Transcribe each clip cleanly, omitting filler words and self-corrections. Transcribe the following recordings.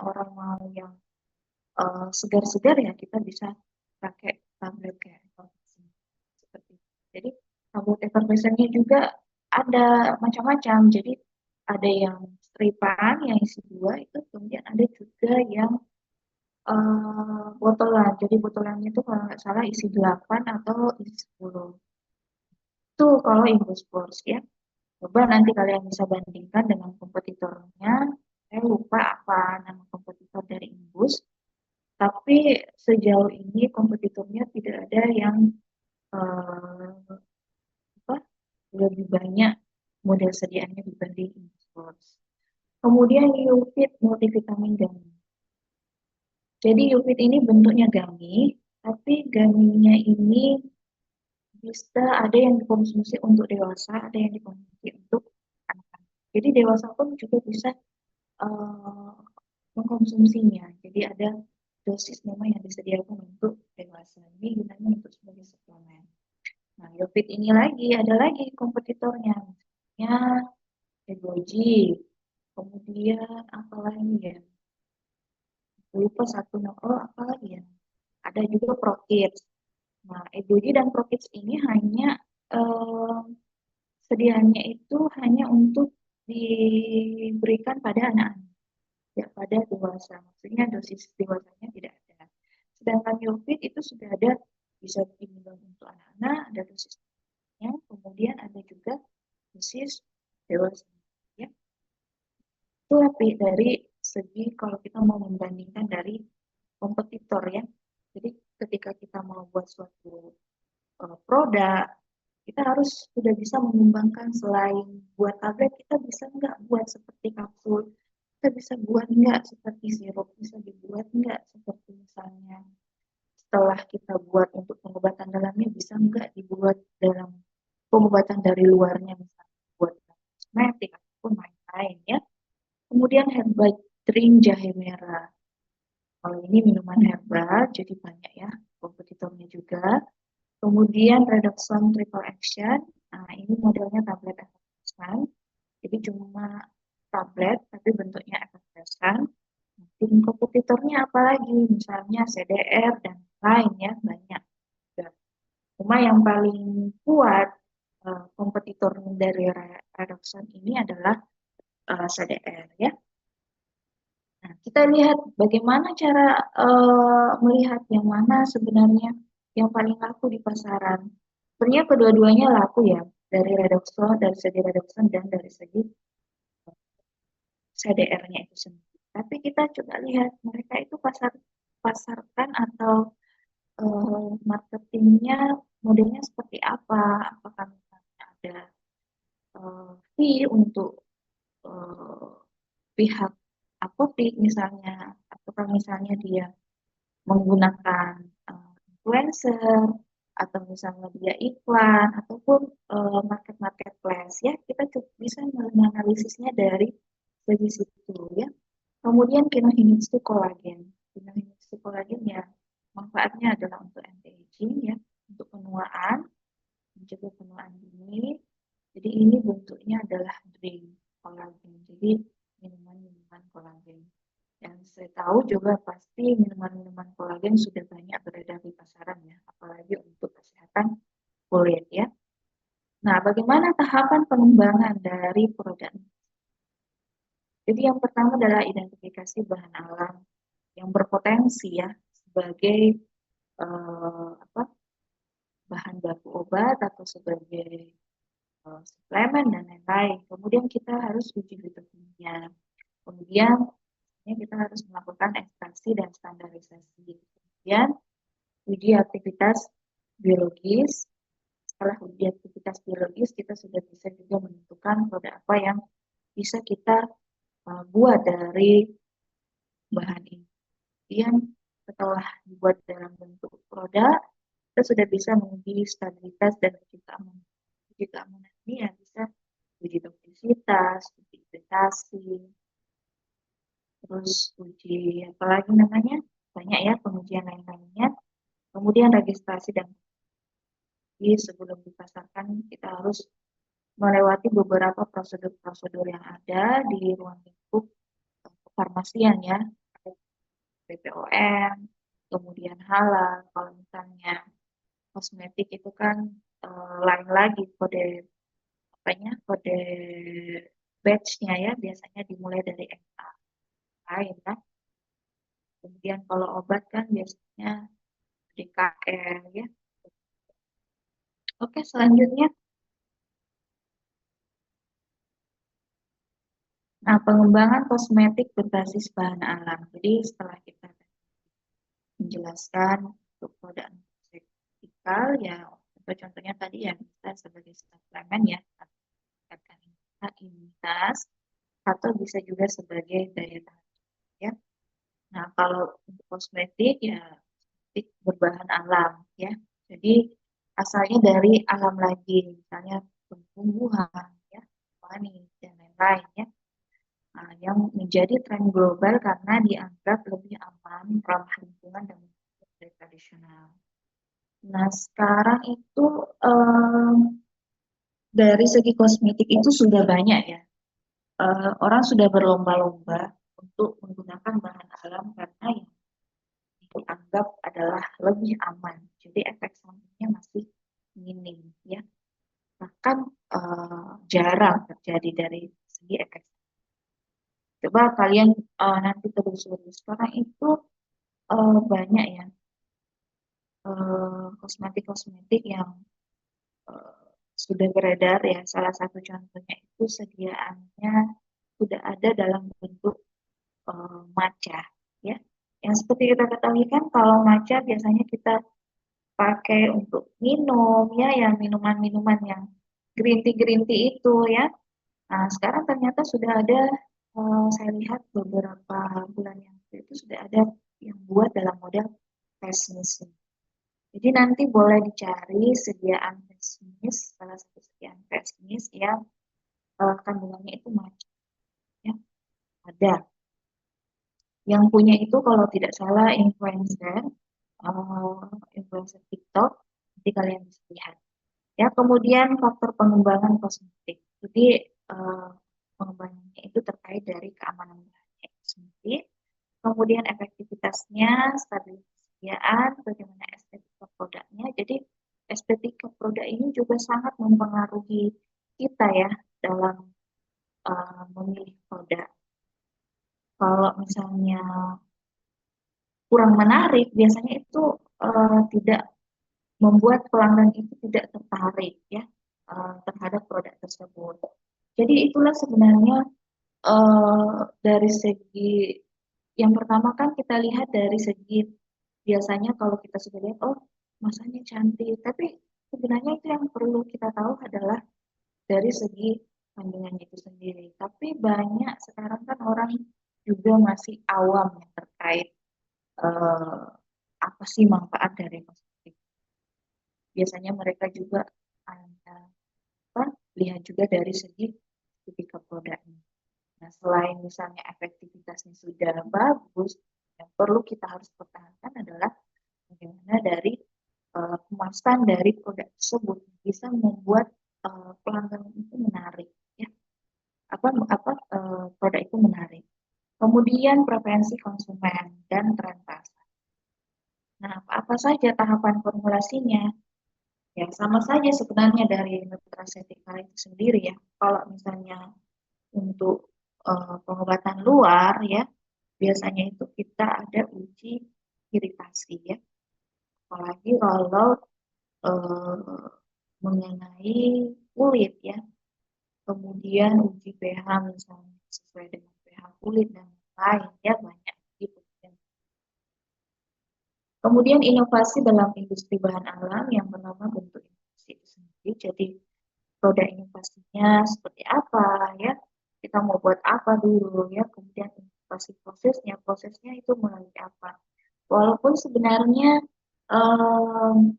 orang mau yang segar-segar ya kita bisa pakai tablet kayak effervescent seperti itu. Jadi tablet effervescentnya juga ada macam-macam. Jadi ada yang stripan yang isi 2 itu, kemudian ada juga yang botolan. Jadi botolannya itu kalau nggak salah isi 8 atau isi 10. Itu kalau Indosports ya. Coba nanti kalian bisa bandingkan dengan kompetitornya. Saya lupa apa nama kompetitor dari Imbus. Tapi sejauh ini kompetitornya tidak ada yang eh, apa, lebih banyak model sediaannya dibanding Indosports. Kemudian UFIT multivitamin gummy. Jadi UFIT ini bentuknya gummy, tapi gummy-nya ini bisa ada yang dikonsumsi untuk dewasa, ada yang dikonsumsi untuk anak-anak. Jadi dewasa pun juga bisa eh, mengkonsumsinya. Jadi ada dosis memang yang disediakan untuk dewasa. Ini gunanya untuk sebagai suplemen. Nah, Yopit ini lagi, ada lagi kompetitornya. Misalnya Egoji. Kemudian apa lagi ya? Lupa satu, oh apa lagi ya? Ada juga Prokids. Nah, Egoji dan Prokids ini hanya eh, sediaannya itu hanya untuk diberikan pada anak-anak, tidak pada dewasa. Maksudnya dosis dewasanya tidak ada. Sedangkan Yofit itu sudah ada, bisa diminum untuk anak-anak, ada dosisnya, kemudian ada juga dosis dewasa. Ya. Itu lebih dari segi kalau kita mau membandingkan dari kompetitor ya. Jadi ketika kita mau buat suatu produk, kita harus sudah bisa mengembangkan selain buat tablet, kita bisa nggak buat seperti kapsul, kita bisa buat nggak seperti sirup, bisa dibuat nggak seperti misalnya setelah kita buat untuk pengobatan dalamnya, bisa nggak dibuat dalam pengobatan dari luarnya, misalnya buat kosmetik ataupun lain-lain ya. Kemudian herbal drink jahe merah. Kalau ini minuman herbal, jadi banyak ya kompetitornya juga. Kemudian Redoxon Triple Action. Nah, ini modelnya tablet effervescent. Jadi cuma tablet, tapi bentuknya effervescent. Tim kompetitornya apa lagi? Misalnya CDR dan lain ya, banyak. Cuma yang paling kuat kompetitor dari Redoxon ini adalah CDR ya. Nah, kita lihat bagaimana cara melihat yang mana sebenarnya yang paling laku di pasaran. Sebenarnya kedua-duanya laku ya, dari Redoxon, dari segi Redoxon dan dari segi CDR-nya itu sendiri. Tapi kita coba lihat mereka itu pasarkan atau marketingnya modelnya seperti apa? Apakah misalnya ada fee untuk eh, pihak apotek misalnya, apakah misalnya dia menggunakan influencer atau misalnya dia iklan ataupun marketplace ya, kita bisa menganalisisnya dari segi situ ya. Kemudian kinohimitsu kolagen. Kinohimitsu kolagen ya manfaatnya adalah untuk anti-aging ya, untuk penuaan, mencegah penuaan dini. Jadi ini bentuknya adalah drink kolagen. Jadi minuman-minuman kolagen. Dan saya tahu juga pasti minuman-minuman kolagen sudah banyak beredar di pasaran ya, apalagi untuk kesehatan kulit ya. Nah, bagaimana tahapan pengembangan dari produk ini? Jadi yang pertama adalah identifikasi bahan alam yang berpotensi ya sebagai apa, bahan baku obat atau sebagai suplemen dan lain-lain. Kemudian kita harus uji fitokimia. Kemudian kita harus melakukan ekstraksi dan standarisasi. Kemudian uji aktivitas biologis. Setelah uji aktivitas biologis, kita sudah bisa juga menentukan produk apa yang bisa kita buat dari bahan ini. Kemudian setelah dibuat dalam bentuk produk, kita sudah bisa menguji stabilitas dan uji keamanan. Uji keamanan ini yang bisa uji toksisitas, uji iritasi, terus uji apa lagi namanya, banyak ya pengujian lain-lainnya. Kemudian registrasi dan sebelum dipasarkan kita harus melewati beberapa prosedur-prosedur yang ada di ruang lingkup kefarmasian ya, BPOM, kemudian halal. Kalau misalnya kosmetik itu kan lain lagi kode apanya, kode batch-nya ya, biasanya dimulai dari MA lain kan. Kemudian kalau obat kan biasanya DKR ya. Oke, selanjutnya. Nah, pengembangan kosmetik berbasis bahan alam. Jadi setelah kita menjelaskan untuk produk vertikal ya, contohnya tadi ya bisa sebagai suplemen ya, meningkatkan imunitas atau bisa juga sebagai daya tahan ya. Nah, kalau untuk kosmetik ya kosmetik berbahan alam ya. Jadi asalnya dari alam lagi, misalnya tumbuhan ya, wangi dan lain-lain ya. Nah, yang menjadi tren global karena dianggap lebih aman, ramah lingkungan dan dari tradisional. Nah, sekarang itu dari segi kosmetik itu sudah banyak ya. Orang sudah berlomba-lomba untuk menggunakan bahan alam karena yang dianggap adalah lebih aman. Jadi efek sampingnya masih minim ya. Bahkan jarang terjadi dari segi efek. Coba kalian nanti telusuri. Sekarang itu banyak ya kosmetik-kosmetik yang eh, sudah beredar ya. Salah satu contohnya itu sediaannya sudah ada dalam bentuk matcha ya. Yang seperti kita ketahui kan kalau matcha biasanya kita pakai untuk minum ya, yang minuman-minuman yang green tea itu ya. Nah, sekarang ternyata sudah ada, saya lihat beberapa bulan yang lalu itu sudah ada yang buat dalam model face mist. Jadi nanti boleh dicari sediaan face mist, salah satu sediaan face mist yang kandungannya itu matcha ya. Ada. Yang punya itu kalau tidak salah influencer TikTok, nanti kalian bisa lihat. Ya, kemudian faktor pengembangan kosmetik. Jadi pengembangannya itu terkait dari keamanan bahannya itu sendiri, kemudian efektivitasnya, stabilitas kesediaan, bagaimana estetika produknya. Jadi estetika produk ini juga sangat mempengaruhi kita ya dalam memilih produk. Kalau misalnya kurang menarik, biasanya itu tidak membuat pelanggan itu tidak tertarik ya terhadap produk tersebut. Jadi itulah sebenarnya dari segi yang pertama kan kita lihat dari segi biasanya kalau kita sudah lihat oh masanya cantik, tapi sebenarnya itu yang perlu kita tahu adalah dari segi kandungannya itu sendiri. Tapi banyak sekarang kan orang juga masih awam ya, terkait eh, apa sih manfaat dari kosmetik. Biasanya mereka juga apa, lihat juga dari segi estetika produknya. Nah, selain misalnya efektivitasnya sudah bagus, yang perlu kita harus pertahankan adalah bagaimana dari kemasan dari produk tersebut bisa membuat pelanggan itu menarik, ya. Produk itu menarik. Kemudian preferensi konsumen dan tren pasar. Nah, apa saja tahapan formulasinya? Ya, sama saja sebenarnya dari nutraceutical itu sendiri ya. Kalau misalnya untuk pengobatan luar ya, biasanya itu kita ada uji iritasi ya. Apalagi kalau eh, mengenai kulit ya. Kemudian uji pH misalnya sesuai dengan pH kulit dan lain ya, banyak gitu. Kemudian inovasi dalam industri bahan alam yang bernama bentuk inovasi itu sendiri. Jadi produk inovasinya seperti apa ya, kita mau buat apa dulu ya, kemudian inovasi prosesnya itu melalui apa. Walaupun sebenarnya um,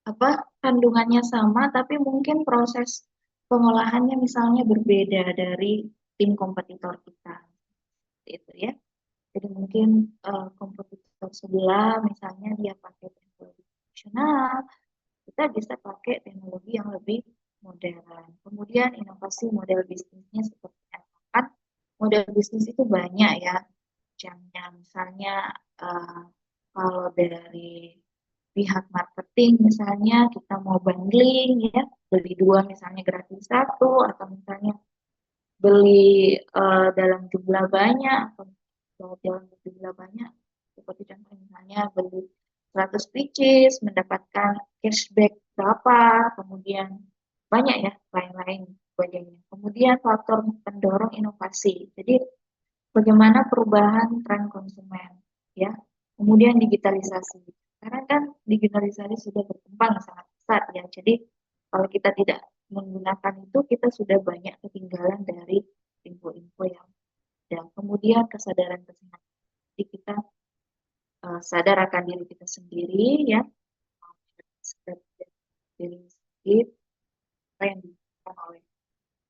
apa kandungannya sama, tapi mungkin proses pengolahannya misalnya berbeda dari tim kompetitor kita, itu ya. Jadi mungkin kompetitor sebelah misalnya dia pakai teknologi tradisional, kita bisa pakai teknologi yang lebih modern. Kemudian inovasi model bisnisnya seperti apa? Kan model bisnis itu banyak ya. macamnya. Misalnya kalau dari pihak marketing misalnya kita mau bundling ya, beli dua misalnya gratis satu, atau misalnya beli dalam jumlah banyak atau dalam jumlah banyak, seperti contoh misalnya beli 100 pieces mendapatkan cashback berapa, kemudian banyak ya lain-lain sebagainya. Kemudian faktor pendorong inovasi. Jadi bagaimana perubahan tren konsumen ya. Kemudian digitalisasi. Karena kan digitalisasi sudah berkembang sangat pesat ya. Jadi kalau kita tidak menggunakan itu, kita sudah banyak ketinggalan dari info-info yang ada. Kemudian kesadaran kesehatan. Jadi kita sadar akan diri kita sendiri ya, sadar diri sendiri apa yang dilakukan oleh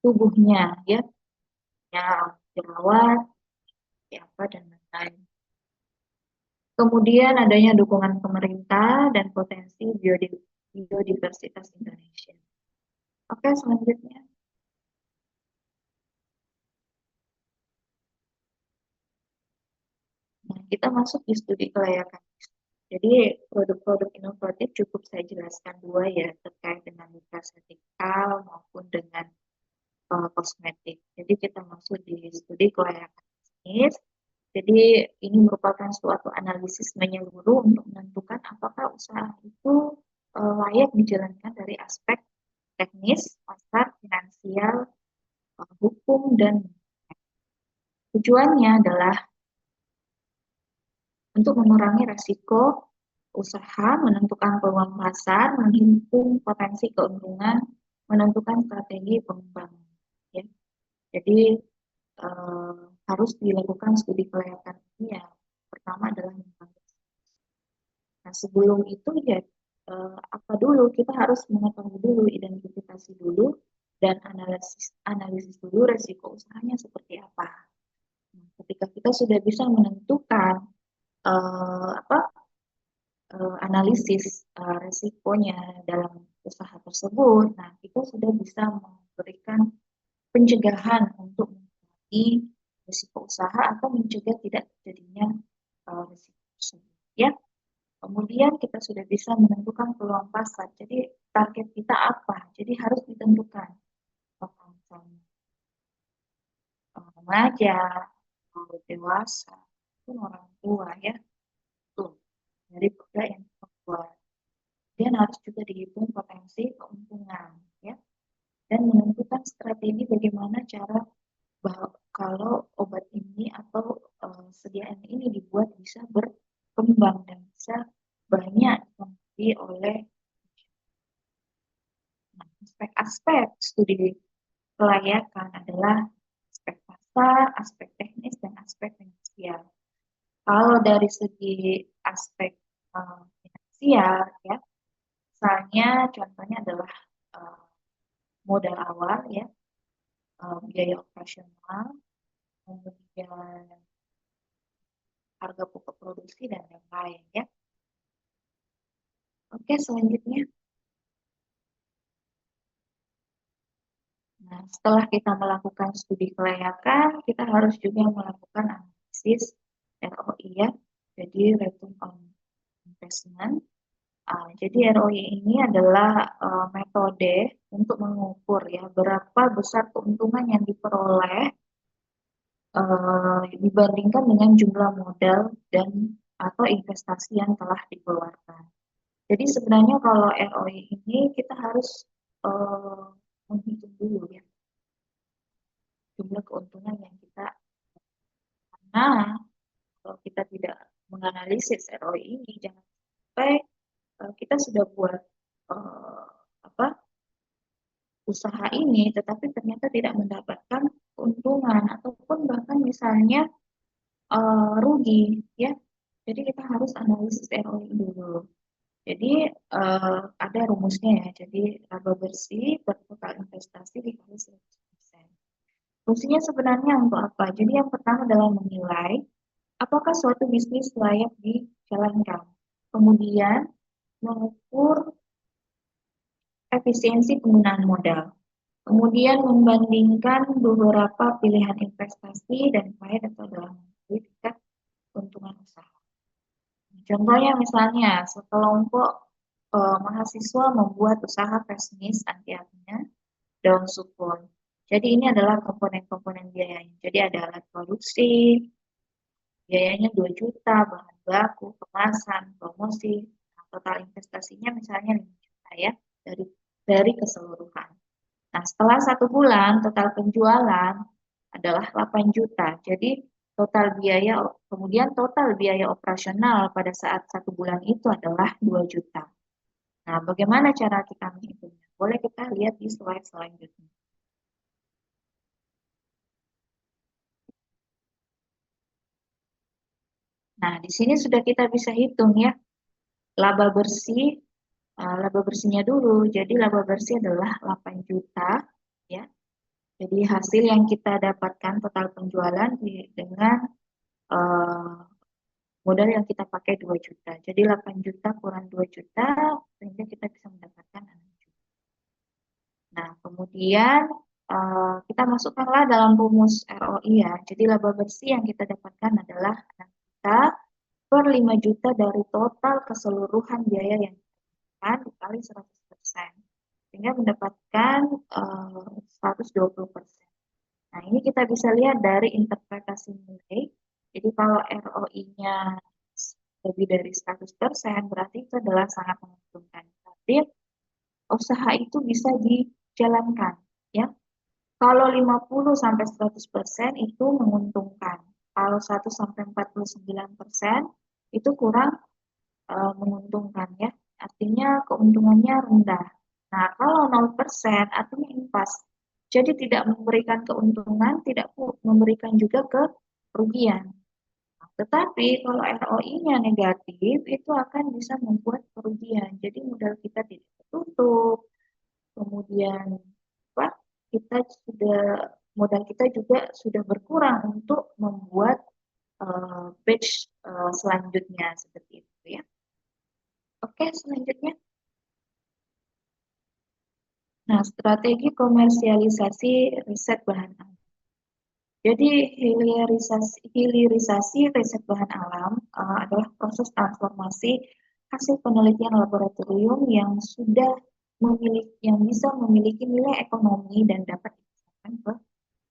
tubuhnya ya, jerawat, ya apa dan lain-lain. Kemudian adanya dukungan pemerintah dan potensi biodiversitas Indonesia. Oke, selanjutnya. Nah, kita masuk di studi kelayakan. Jadi produk-produk inovatif cukup saya jelaskan dua ya, terkait dengan nutrasetikal maupun dengan kosmetik. Jadi kita masuk di studi kelayakan bisnis. Jadi ini merupakan suatu analisis menyeluruh untuk menentukan apakah usaha itu layak dijalankan dari aspek teknis, pasar, finansial, hukum, dan tujuannya adalah untuk mengurangi resiko usaha, menentukan peluang pasar, menghimpun potensi keuntungan, menentukan strategi pengembangan. Ya. Jadi eh, harus dilakukan studi kelayakan ini ya. Pertama adalah membangun. Nah sebelum itu ya apa dulu, kita harus mengetahui dulu, identifikasi dulu, dan analisis dulu resiko usahanya seperti apa. Nah, ketika kita sudah bisa menentukan apa analisis resikonya dalam usaha tersebut, nah kita sudah bisa memberikan pencegahan untuk mengurangi risiko usaha atau mencegah tidak terjadinya risiko tersebut. Ya, kemudian kita sudah bisa menentukan peluang pasar. Jadi target kita apa? Jadi harus ditentukan. Apakah misalnya remaja, atau dewasa, itu orang tua ya. Tuh, dari produk yang kita buat. Dan harus juga dihitung potensi keuntungan ya. Dan menentukan strategi bagaimana cara bahwa kalau obat ini atau sediaan ini dibuat bisa berkembang dan bisa banyak dipengaruhi oleh aspek-aspek studi kelayakan adalah aspek pasar, aspek teknis, dan aspek finansial. Kalau dari segi aspek finansial, ya, misalnya contohnya adalah uh, modal awal, ya, biaya operasional, kemudian harga pokok produksi dan lain-lain, ya. Oke, selanjutnya. Nah, setelah kita melakukan studi kelayakan, kita harus juga melakukan analisis ROI ya, jadi Return on Investment. Jadi ROI ini adalah metode untuk mengukur ya berapa besar keuntungan yang diperoleh dibandingkan dengan jumlah modal dan atau investasi yang telah dikeluarkan. Jadi sebenarnya kalau ROI ini kita harus menghitung dulu ya jumlah keuntungan yang kita, karena kalau kita tidak menganalisis ROI ini, jangan sampai kita sudah buat uh, apa usaha ini, tetapi ternyata tidak mendapatkan keuntungan ataupun bahkan misalnya rugi, ya. Jadi kita harus analisis ROI dulu. Jadi ada rumusnya ya. Jadi laba bersih per total investasi dikali 100%. Fungsinya sebenarnya untuk apa? Jadi yang pertama adalah menilai apakah suatu bisnis layak dijalankan. Kemudian mengukur efisiensi penggunaan modal. Kemudian membandingkan beberapa pilihan investasi dan faedah atau dalam tingkat Contohnya misalnya sekelompok mahasiswa membuat usaha bisnis anti-akne daun sukun. Jadi ini adalah komponen-komponen biayanya. Jadi ada alat produksi, biayanya 2 juta, bahan baku, kemasan, promosi. Nah, total investasinya misalnya 5 juta ya dari keseluruhan. Nah, setelah 1 bulan total penjualan adalah 8 juta. Jadi total biaya operasional pada saat 1 bulan itu adalah 2 juta. Nah, bagaimana cara kita menghitungnya? Boleh kita lihat di slide selanjutnya. Nah, di sini sudah kita bisa hitung ya, laba bersih, laba bersihnya dulu. Jadi laba bersih adalah 8 juta ya. Jadi hasil yang kita dapatkan total penjualan dengan uh, modal yang kita pakai 2 juta. Jadi 8 juta kurang 2 juta, sehingga kita bisa mendapatkan 6 juta. Nah, kemudian kita masukkanlah dalam rumus ROI ya. Jadi laba bersih yang kita dapatkan adalah 6 juta per 5 juta dari total keseluruhan biaya yang dikeluarkan dikali 100%. Sehingga mendapatkan 120%. Nah, ini kita bisa lihat dari interpretasi nilai. Jadi kalau ROI-nya lebih dari 100%, berarti itu adalah sangat menguntungkan. Berarti usaha itu bisa dijalankan, ya. Kalau 50 sampai 100% itu menguntungkan. Kalau 1 sampai 49% itu kurang menguntungkan ya. Artinya keuntungannya rendah. Nah, kalau 0% artinya impas. Jadi tidak memberikan keuntungan, tidak memberikan juga kerugian. Tetapi kalau ROI-nya negatif, itu akan bisa membuat kerugian. Jadi modal kita tidak tertutup, kemudian apa? Kita sudah modal kita juga sudah berkurang untuk membuat batch selanjutnya seperti itu ya. Oke, selanjutnya. Nah, strategi komersialisasi riset bahan alam. Jadi hilirisasi riset bahan alam adalah proses transformasi hasil penelitian laboratorium yang sudah yang bisa memiliki nilai ekonomi dan dapat dipasarkan ke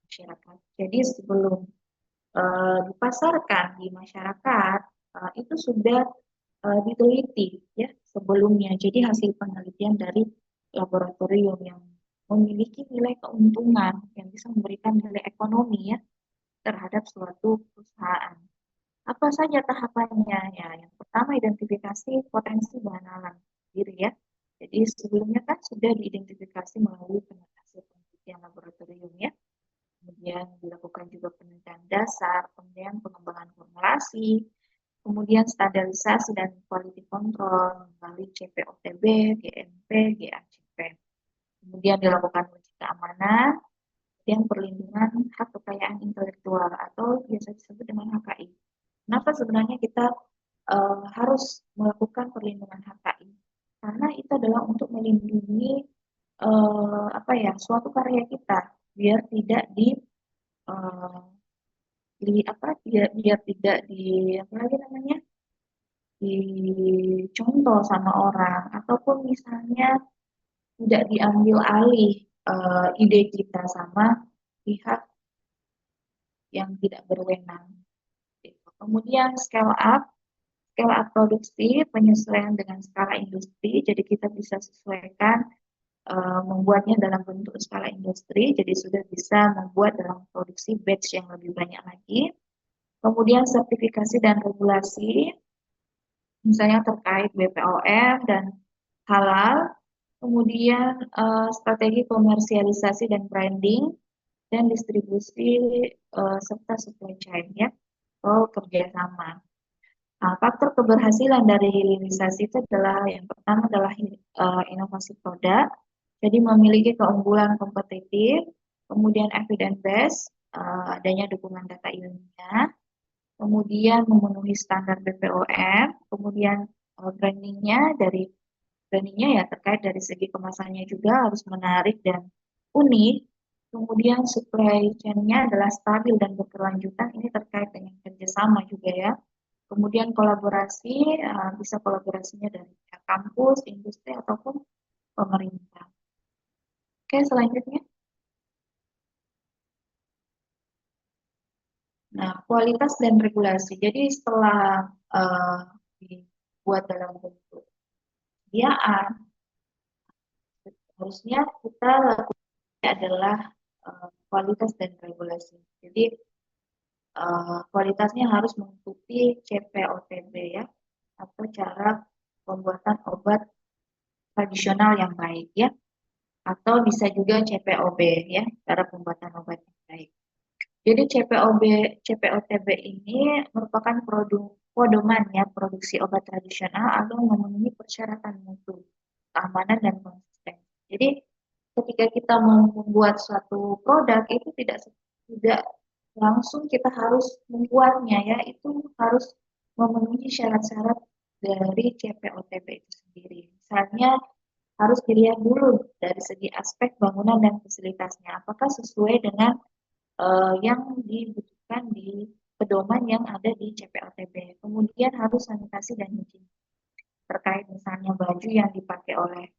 masyarakat. Jadi sebelum dipasarkan di masyarakat itu sudah diteliti ya sebelumnya. Jadi hasil penelitian dari laboratorium yang memiliki nilai keuntungan yang bisa memberikan nilai ekonomi ya terhadap suatu perusahaan. Apa saja tahapannya? Ya, yang pertama identifikasi potensi bahan alam sendiri ya. Jadi sebelumnya kan sudah diidentifikasi melalui hasil penelitian laboratorium ya. Kemudian dilakukan juga penelitian dasar, kemudian pengembangan formulasi, kemudian standarisasi dan quality control melalui CPOTB, GMP, GACP. Kemudian dilakukan uji keamanan, kemudian perlindungan hak kekayaan intelektual atau biasa disebut dengan HKI. Kenapa sebenarnya kita harus melakukan perlindungan HKI? Karena itu adalah untuk melindungi apa ya suatu karya kita biar tidak uh, biar tidak di apa lagi namanya dicontoh sama orang ataupun misalnya tidak diambil alih ide kita sama pihak yang tidak berwenang. Kemudian scale up produksi, penyesuaian dengan skala industri, jadi kita bisa sesuaikan membuatnya dalam bentuk skala industri, jadi sudah bisa membuat dalam produksi batch yang lebih banyak lagi. Kemudian sertifikasi dan regulasi, misalnya terkait BPOM dan halal, kemudian strategi komersialisasi dan branding, dan distribusi serta supply chain ya, atau kerjasama. Nah, faktor keberhasilan dari hilirisasi itu adalah yang pertama adalah inovasi produk, jadi memiliki keunggulan kompetitif, kemudian evidence base, adanya dukungan data ilmiah, kemudian memenuhi standar BPOM, kemudian brandingnya ya terkait dari segi kemasannya juga harus menarik dan unik, kemudian supply chain-nya adalah stabil dan berkelanjutan, ini terkait dengan kerjasama juga ya. Kemudian kolaborasi, bisa kolaborasinya dari pihak kampus, industri, ataupun pemerintah. Oke, selanjutnya. Nah, kualitas dan regulasi. Jadi setelah dibuat dalam bentuk sediaan, harusnya kita lakukan adalah kualitas dan regulasi. Jadi kualitasnya harus mengikuti CPOTB ya, atau cara pembuatan obat tradisional yang baik ya, atau bisa juga CPOB ya, cara pembuatan obat yang baik. Jadi CPOTB ini merupakan pedoman ya produksi obat tradisional agar memenuhi persyaratan mutu, keamanan dan konsistensi. Jadi ketika kita mau membuat suatu produk itu tidak langsung kita harus membuatnya ya, itu harus memenuhi syarat-syarat dari CPOTB itu sendiri. Misalnya harus dilihat dulu dari segi aspek bangunan dan fasilitasnya, apakah sesuai dengan yang dibutuhkan di pedoman yang ada di CPOTB. Kemudian harus sanitasi dan higienis terkait misalnya baju yang dipakai oleh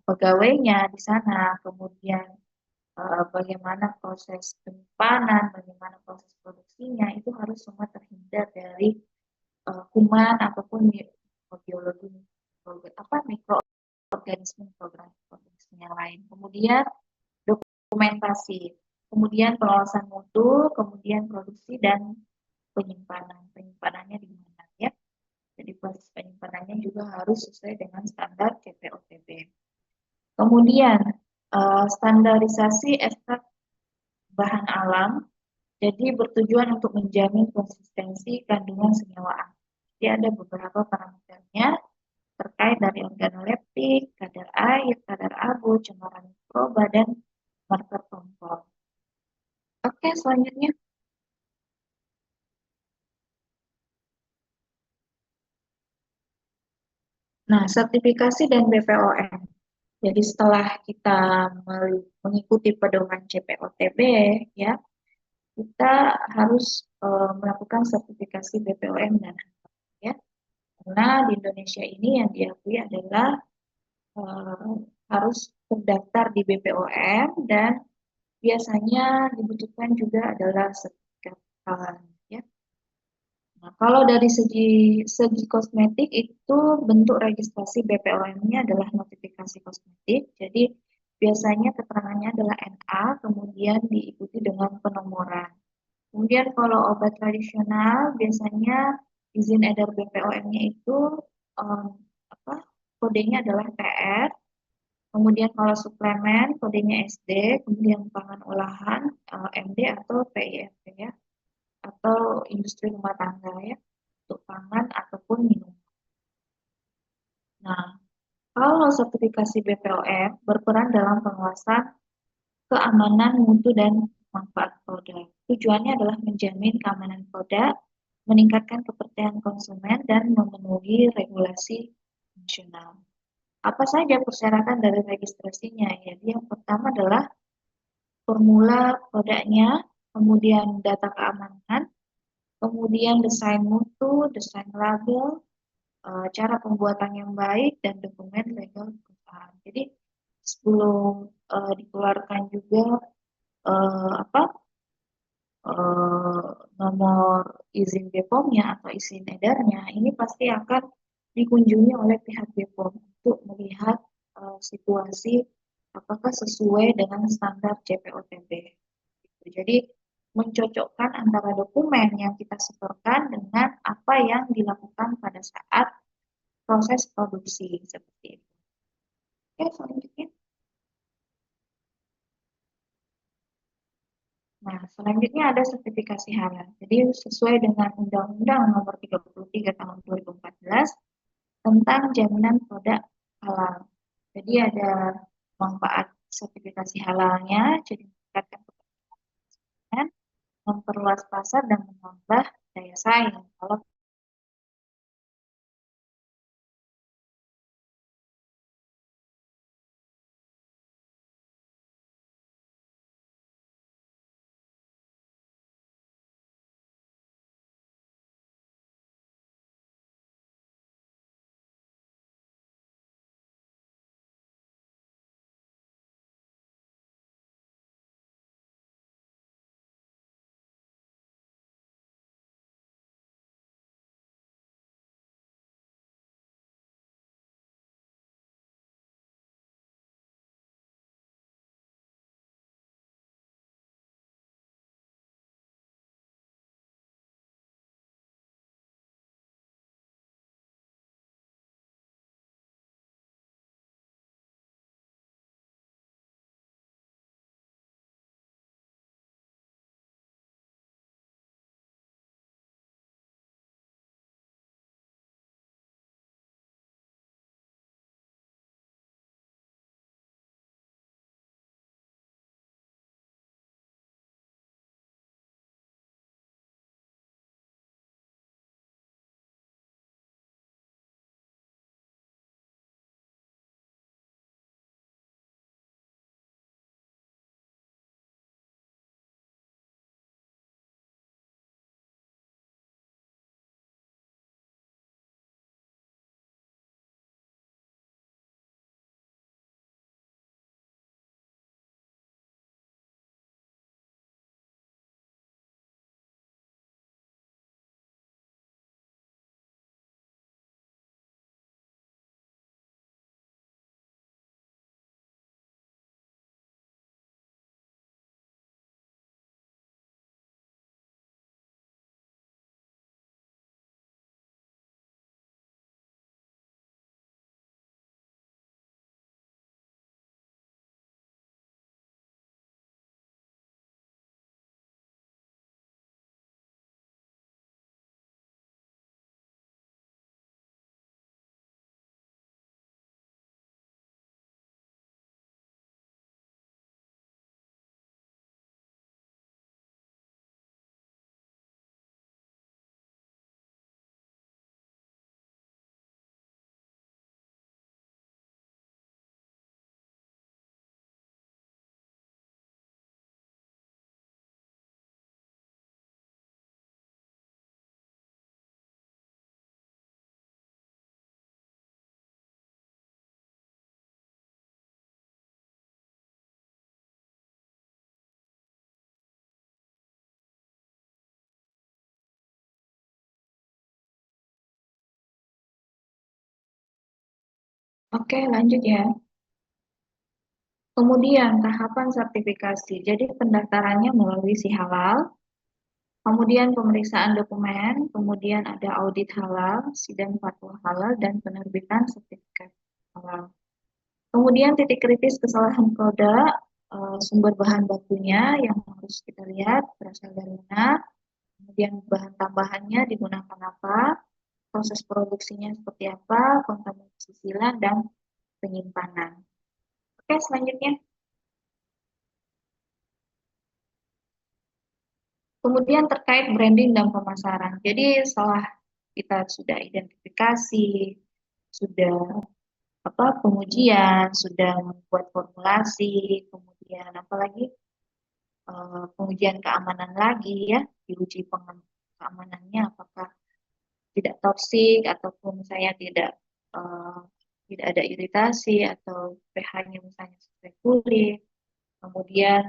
pegawainya di sana, kemudian bagaimana proses penyimpanan, bagaimana proses produksinya, itu harus semua terhindar dari kuman ataupun mikrobiologi, mikroorganisme yang lain. Kemudian dokumentasi, kemudian pengawasan mutu, kemudian produksi dan penyimpanan. Penyimpanan di mana ya? Jadi proses penyimpanannya juga harus sesuai dengan standar CPOTB. Kemudian standarisasi ekstrak bahan alam, jadi bertujuan untuk menjamin konsistensi kandungan senyawa aktif. Jadi ada beberapa parameternya terkait dari organoleptik, kadar air, kadar abu, cemaran mikroba, dan marker kontrol. Oke, selanjutnya. Nah, sertifikasi dan BPOM. Jadi setelah kita mengikuti pedoman CPOTB, ya, kita harus melakukan sertifikasi BPOM dan ya. Karena di Indonesia ini yang diakui adalah harus terdaftar di BPOM dan biasanya dibutuhkan juga adalah sertifikat halal. Ya. Nah, kalau dari segi kosmetik itu bentuk registrasi BPOM-nya adalah notifikasi kosmetik. Jadi biasanya keterangannya adalah NA, kemudian diikuti dengan penomoran. Kemudian kalau obat tradisional biasanya izin edar BPOM-nya itu um, apa? Kodenya adalah TR. Kemudian kalau suplemen kodenya SD, kemudian pangan olahan MD atau PIMP ya, atau industri rumah tangga ya, untuk pangan ataupun minum. Nah, kalau sertifikasi BPOM berperan dalam pengawasan keamanan mutu dan manfaat produk. Tujuannya adalah menjamin keamanan produk, meningkatkan kepercayaan konsumen, dan memenuhi regulasi nasional. Apa saja persyaratan dari registrasinya? Jadi yang pertama adalah formula produknya, kemudian data keamanan, kemudian desain mutu, desain label, cara pembuatan yang baik, dan dokumen legal perusahaan. Jadi sebelum dikeluarkan juga apa nomor izin BPOM-nya atau izin edarnya, ini pasti akan dikunjungi oleh pihak BPOM untuk melihat situasi apakah sesuai dengan standar CPOTB. Jadi mencocokkan antara dokumen yang kita setorkan dengan apa yang dilakukan pada saat proses produksi seperti itu. Oke, selanjutnya. Nah, selanjutnya ada sertifikasi halal. Jadi sesuai dengan Undang-Undang Nomor 33 Tahun 2014 tentang jaminan produk halal. Jadi ada manfaat sertifikasi halalnya, jadi meningkatkan kepercayaan, memperluas pasar dan menambah daya saing. Kalau Oke, lanjut ya. Kemudian tahapan sertifikasi. Jadi pendaftarannya melalui si halal, kemudian pemeriksaan dokumen, kemudian ada audit halal, sidang fatwa halal, dan penerbitan sertifikat halal. Kemudian titik kritis kesalahan produk, sumber bahan bakunya yang harus kita lihat berasal dari mana, kemudian bahan tambahannya digunakan apa, proses produksinya seperti apa, kontaminasi silang, dan penyimpanan. Oke, selanjutnya. Kemudian terkait branding dan pemasaran. Jadi setelah kita sudah identifikasi, sudah pengujian, sudah membuat formulasi, kemudian apalagi pengujian keamanan lagi ya, diuji keamanannya apakah tidak toksik ataupun saya eh, tidak ada iritasi atau pH-nya misalnya sesuai kulit. Kemudian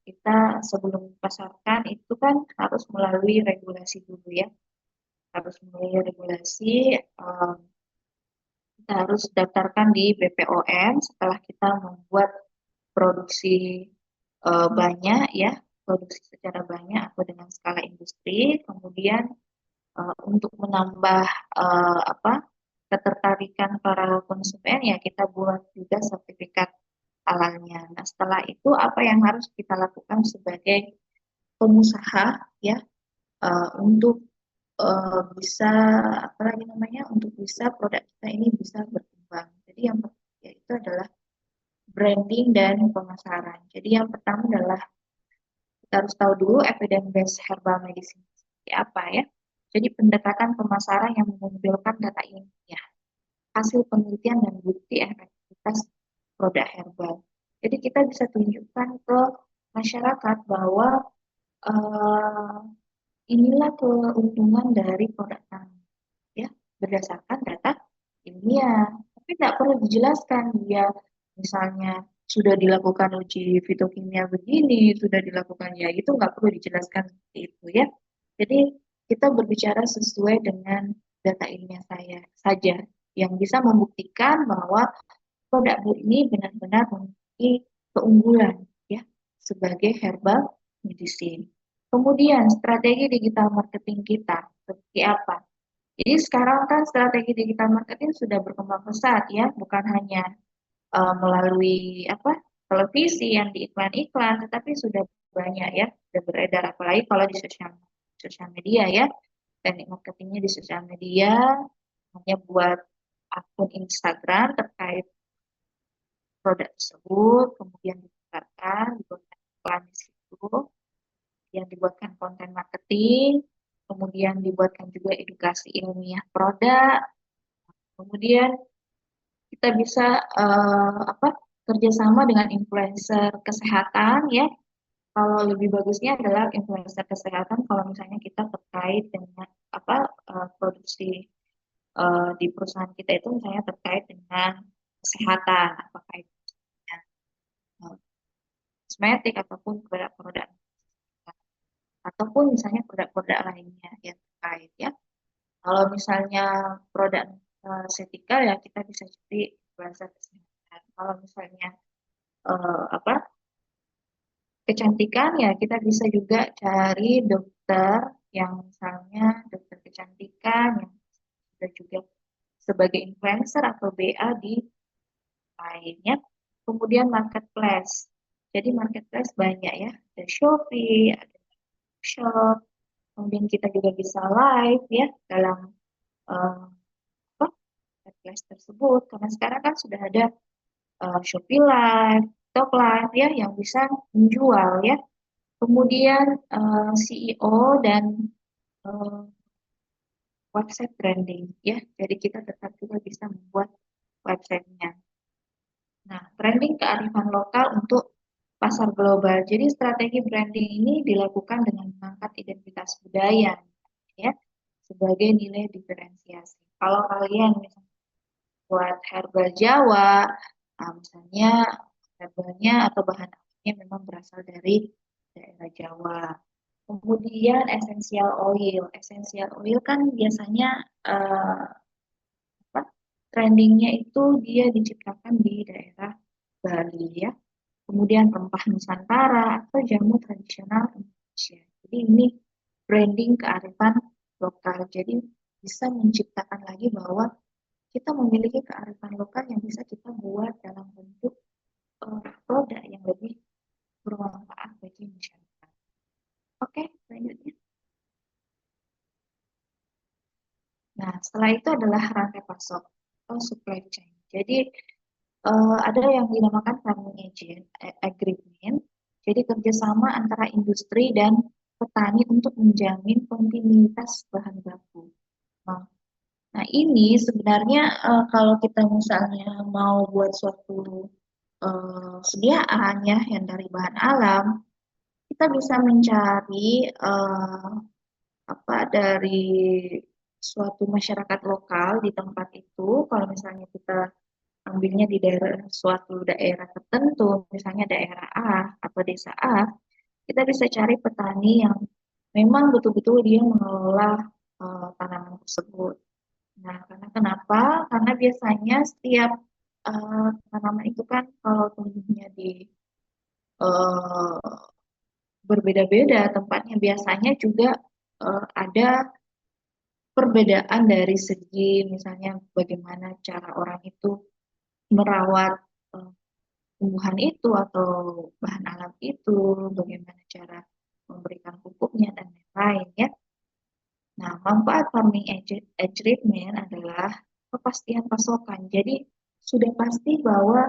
kita sebelum dipasarkan itu kan harus melalui regulasi dulu ya, harus melalui regulasi. eh, kita harus daftarkan di BPOM setelah kita membuat produksi banyak ya, produksi secara banyak atau dengan skala industri. Kemudian untuk menambah apa ketertarikan para konsumen ya kita buat juga sertifikat halalnya. Nah, setelah itu apa yang harus kita lakukan sebagai pengusaha ya untuk bisa apa lagi namanya untuk bisa produk kita ini bisa berkembang. Jadi yang yaitu adalah branding dan pemasaran. Jadi yang pertama adalah kita harus tahu dulu evidence based herbal medicine seperti apa ya. Jadi pendekatan pemasaran yang mengumpulkan data ilmiah, hasil penelitian dan bukti efektivitas produk herbal. Jadi kita bisa tunjukkan ke masyarakat bahwa eh, inilah keuntungan dari produk kami, ya berdasarkan data ilmiah. Tapi tidak perlu dijelaskan dia misalnya sudah dilakukan uji fitokimia begini, sudah dilakukan ya itu nggak perlu dijelaskan seperti itu ya. Jadi kita berbicara sesuai dengan data ilmiah saya saja yang bisa membuktikan bahwa produk ini benar-benar memiliki keunggulan ya sebagai herbal medicine. Kemudian strategi digital marketing kita seperti apa? Jadi sekarang kan strategi digital marketing sudah berkembang pesat ya, bukan hanya melalui televisi yang di iklan-iklan, tetapi sudah banyak ya, sudah beredar apalagi kalau di sosial sosial media ya, teknik marketingnya di sosial media, hanya buat akun Instagram terkait produk tersebut, kemudian dibuatkan iklan di situ, yang dibuatkan konten marketing, kemudian dibuatkan juga edukasi ilmiah produk, kemudian kita bisa kerjasama dengan influencer kesehatan ya. Kalau lebih bagusnya adalah influencer kesehatan kalau misalnya kita terkait dengan produksi di perusahaan kita itu misalnya terkait dengan kesehatan, apakah itu eh, kosmetik ataupun produk-produk ataupun misalnya produk-produk lainnya yang terkait ya. Kalau misalnya produk estetika ya kita bisa cari bahasa kesehatan. Kalau misalnya apa kecantikan ya kita bisa juga cari dokter yang misalnya dokter kecantikan yang sudah juga sebagai influencer atau BA di lainnya. Kemudian marketplace. Jadi marketplace banyak ya, ada Shopee, ada Shop, kemudian kita juga bisa live ya dalam eh, apa marketplace tersebut karena sekarang kan sudah ada Shopee Live, Talk Live ya yang bisa menjual ya. Kemudian CEO dan eh, website branding ya. Jadi kita tetap juga bisa membuat websitenya. Nah, branding kearifan lokal untuk pasar global. Jadi strategi branding ini dilakukan dengan mengangkat identitas budaya ya sebagai nilai diferensiasi. Kalau kalian misalnya buat herbal Jawa, misalnya herbalnya atau bahan alamnya memang berasal dari daerah Jawa. Kemudian essential oil. Essential oil kan biasanya apa, trendingnya itu dia diciptakan di daerah Bali ya. Kemudian rempah Nusantara atau jamu tradisional Indonesia. Jadi ini branding kearifan lokal. Jadi bisa menciptakan lagi bahwa kita memiliki kearifan lokal yang bisa kita buat dalam bentuk produk yang lebih bermanfaat bagi masyarakat. Oke, selanjutnya. Nah, setelah itu adalah rantai pasok atau supply chain. Jadi ada yang dinamakan farming agreement. Jadi kerjasama antara industri dan petani untuk menjamin kontinuitas bahan baku. Nah, nah, ini sebenarnya kalau kita misalnya mau buat suatu sediaan ya yang dari bahan alam, kita bisa mencari apa dari suatu masyarakat lokal di tempat itu. Kalau misalnya kita ambilnya di daerah suatu daerah tertentu, misalnya daerah A atau desa A, kita bisa cari petani yang memang betul-betul dia mengelola tanaman tersebut. Nah, karena kenapa? Karena biasanya setiap tanaman itu kan kalau tumbuhnya di uh, berbeda-beda tempatnya, biasanya juga ada perbedaan dari segi misalnya bagaimana cara orang itu merawat eh, tumbuhan itu atau bahan alam itu, bagaimana cara memberikan pupuknya dan lain-lain ya. Nah, manfaat farming agreement adalah kepastian pasokan. Jadi sudah pasti bahwa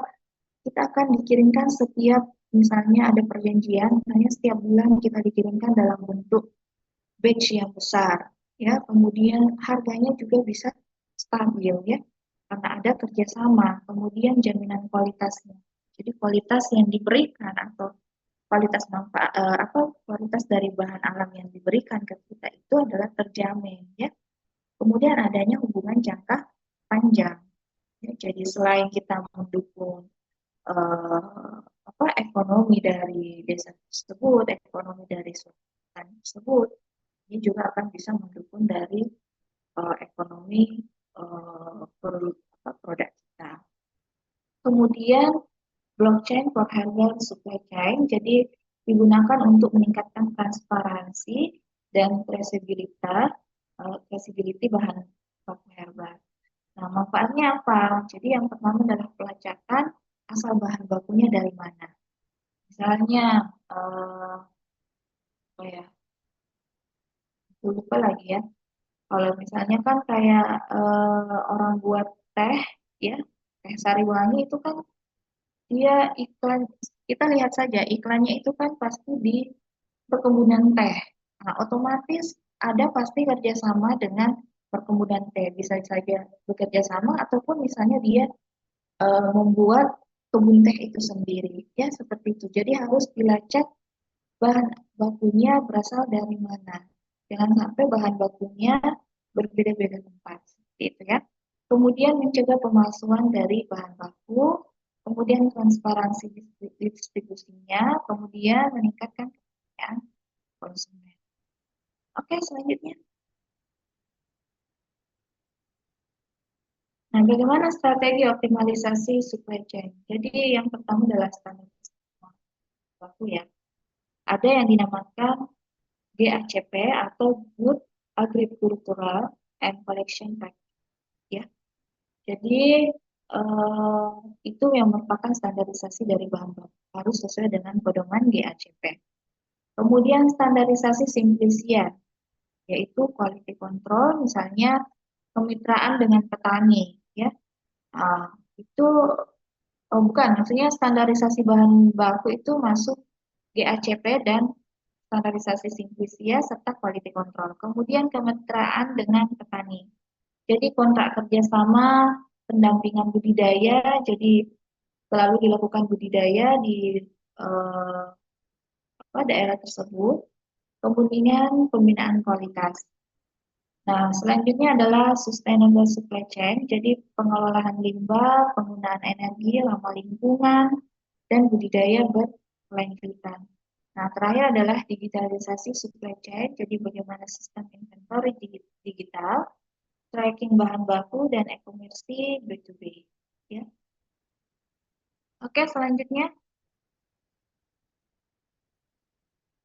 kita akan dikirimkan setiap misalnya ada perjanjian, misalnya setiap bulan kita dikirimkan dalam bentuk batch yang besar, ya. Kemudian harganya juga bisa stabil, ya, karena ada kerjasama. Kemudian jaminan kualitasnya. Jadi kualitas yang diberikan atau kualitas manfaat apa kualitas dari bahan alam yang diberikan ke kita itu adalah terjamin, ya. Kemudian adanya hubungan jangka panjang. Ya, jadi selain kita mendukung eh, apa ekonomi dari desa tersebut, ekonomi dari suatu tersebut, ini juga akan bisa mendukung dari ekonomi produk kita. Kemudian blockchain for herbal supply chain, jadi digunakan untuk meningkatkan transparansi dan traceability bahan baku herbal. Nah, manfaatnya apa? Jadi yang pertama adalah pelacakan asal bahan bakunya dari mana. Misalnya, apa ya, lupa lagi ya. Kalau misalnya kan kayak orang buat teh, ya, teh sari wangi itu kan dia iklan, kita lihat saja iklannya itu kan pasti di perkebunan teh. Nah, otomatis ada pasti kerjasama dengan perkebunan teh. Bisa saja bekerja sama ataupun misalnya dia membuat kebun teh itu sendiri. Ya, seperti itu. Jadi harus dilacak bahan bakunya berasal dari mana. Jangan sampai bahan bakunya berbeda-beda tempat. Seperti itu ya. Kemudian mencegah pemalsuan dari bahan baku, kemudian transparansi distribusinya, kemudian meningkatkan kepercayaan konsumen. Oke, selanjutnya. Nah, bagaimana strategi optimalisasi supply chain? Jadi yang pertama adalah standarisasi baku ya. Ada yang dinamakan GACP atau Good Agricultural and Collection Practice ya. Jadi eh, itu yang merupakan standarisasi dari bahan baku harus sesuai dengan pedoman GACP. Kemudian standarisasi Simplisia yaitu quality control, misalnya kemitraan dengan petani ya. Nah, itu bukan, maksudnya standarisasi bahan baku itu masuk GACP dan standarisasi Simplisia serta quality control. Kemudian kemitraan dengan petani. Jadi kontrak kerjasama pendampingan budidaya, jadi selalu dilakukan budidaya di eh, daerah tersebut. Kemudian pembinaan kualitas. Nah, selanjutnya adalah sustainable supply chain, jadi pengelolaan limbah, penggunaan energi, ramah lingkungan, dan budidaya berkelanjutan. Nah, terakhir adalah digitalisasi supply chain, jadi bagaimana sistem inventory digital, tracking bahan baku, dan versi B2B. Ya. Oke, selanjutnya.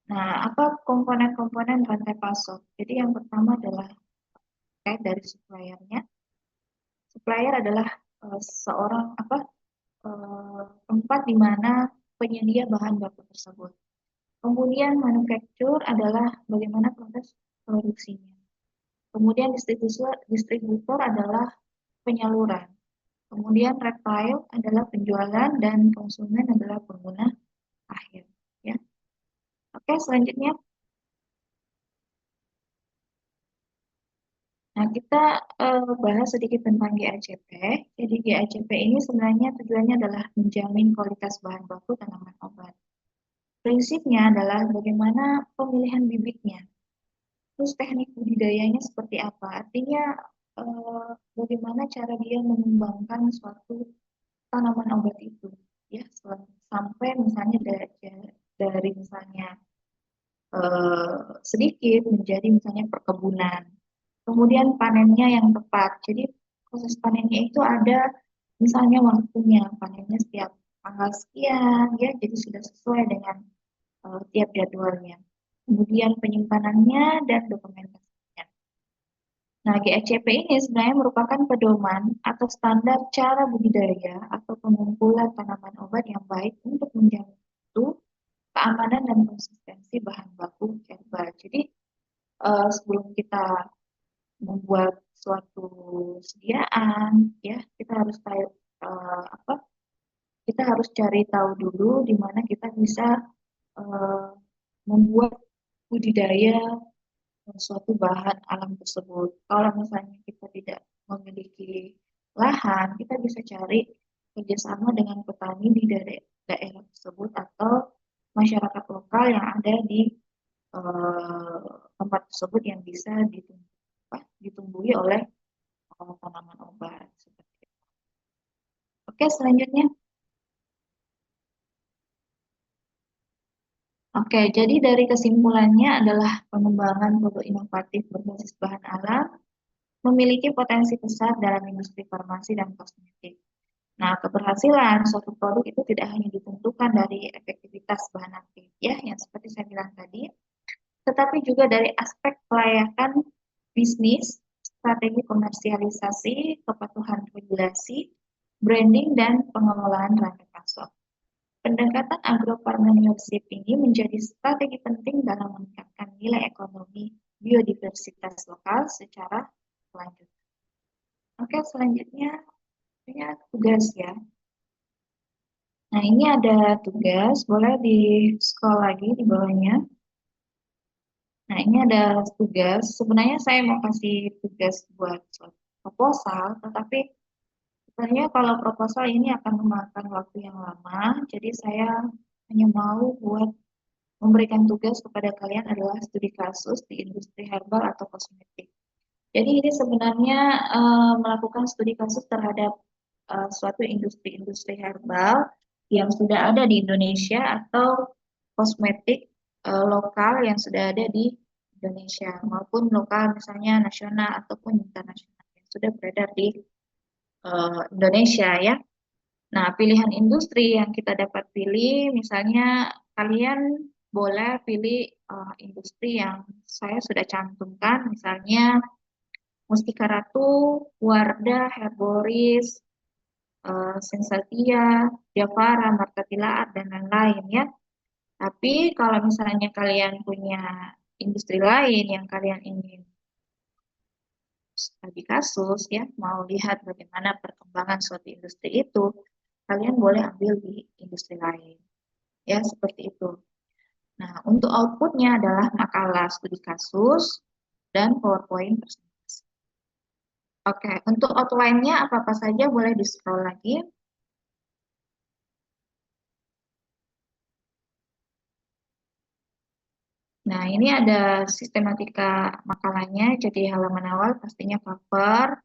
Nah, apa komponen-komponen rantai pasok? Jadi yang pertama adalah terkait dari suppliernya. Supplier adalah seorang tempat di mana penyedia bahan baku tersebut. Kemudian manufacture adalah bagaimana proses produksinya. Kemudian distributor adalah penyaluran. Kemudian retail adalah penjualan dan konsumen adalah pengguna akhir. Ya. Oke, selanjutnya. Nah, kita bahas sedikit tentang GACP. Jadi GACP ini sebenarnya tujuannya adalah menjamin kualitas bahan baku tanaman obat. Prinsipnya adalah bagaimana pemilihan bibitnya, terus teknik budidayanya seperti apa. Artinya bagaimana cara dia mengembangkan suatu tanaman obat itu, ya sampai misalnya dari misalnya sedikit menjadi misalnya perkebunan. Kemudian panennya yang tepat. Jadi proses panennya itu ada misalnya waktunya, panennya setiap tanggal sekian, ya, jadi sudah sesuai dengan tiap jadwalnya. Kemudian penyimpanannya dan dokumentasinya. Nah, GACP ini sebenarnya merupakan pedoman atau standar cara budidaya atau pengumpulan tanaman obat yang baik untuk menjamin mutu, keamanan dan konsistensi bahan baku herbal. Jadi sebelum kita membuat suatu sediaan, ya kita harus tahu apa? Kita harus cari tahu dulu di mana kita bisa eh, membuat budidaya suatu bahan alam tersebut. Kalau misalnya kita tidak memiliki lahan, kita bisa cari kerjasama dengan petani di daerah tersebut atau masyarakat lokal yang ada di tempat tersebut yang bisa ditumbuhi oleh tanaman obat. Seperti itu. Oke, selanjutnya. Oke, jadi dari kesimpulannya adalah pengembangan produk inovatif berbasis bahan alam memiliki potensi besar dalam industri farmasi dan kosmetik. Nah, keberhasilan suatu produk itu tidak hanya ditentukan dari efektivitas bahan aktif, ya, yang seperti saya bilang tadi, tetapi juga dari aspek kelayakan bisnis, strategi komersialisasi, kepatuhan regulasi, branding, dan pengelolaan rantai pasok. Pendekatan agropartnership ini menjadi strategi penting dalam meningkatkan nilai ekonomi biodiversitas lokal secara lanjut. Oke, selanjutnya ini tugas ya. Nah, ini ada tugas, boleh di-scroll lagi di bawahnya. Nah, ini ada tugas. Sebenarnya saya mau kasih tugas buat suatu proposal, tetapi sebenarnya kalau proposal ini akan memakan waktu yang lama, jadi saya hanya mau buat memberikan tugas kepada kalian adalah studi kasus di industri herbal atau kosmetik. Jadi ini sebenarnya melakukan studi kasus terhadap suatu industri-industri herbal yang sudah ada di Indonesia atau kosmetik lokal yang sudah ada di Indonesia maupun lokal misalnya nasional ataupun internasional yang sudah beredar di Indonesia ya. Nah, pilihan industri yang kita dapat pilih, misalnya kalian boleh pilih industri yang saya sudah cantumkan, misalnya Mustika Ratu, Wardah, Herboris, Sensatia, Javara, Marta Tilaar, dan lain-lain ya. Tapi kalau misalnya kalian punya industri lain yang kalian ingin studi kasus ya, mau lihat bagaimana perkembangan suatu industri itu, kalian boleh ambil di industri lain. Ya, seperti itu. Nah, untuk outputnya adalah makalah studi kasus dan PowerPoint presentasi. Oke, untuk outline-nya apa-apa saja boleh di-scroll lagi. Nah, ini ada sistematika makalahnya. Jadi halaman awal pastinya cover,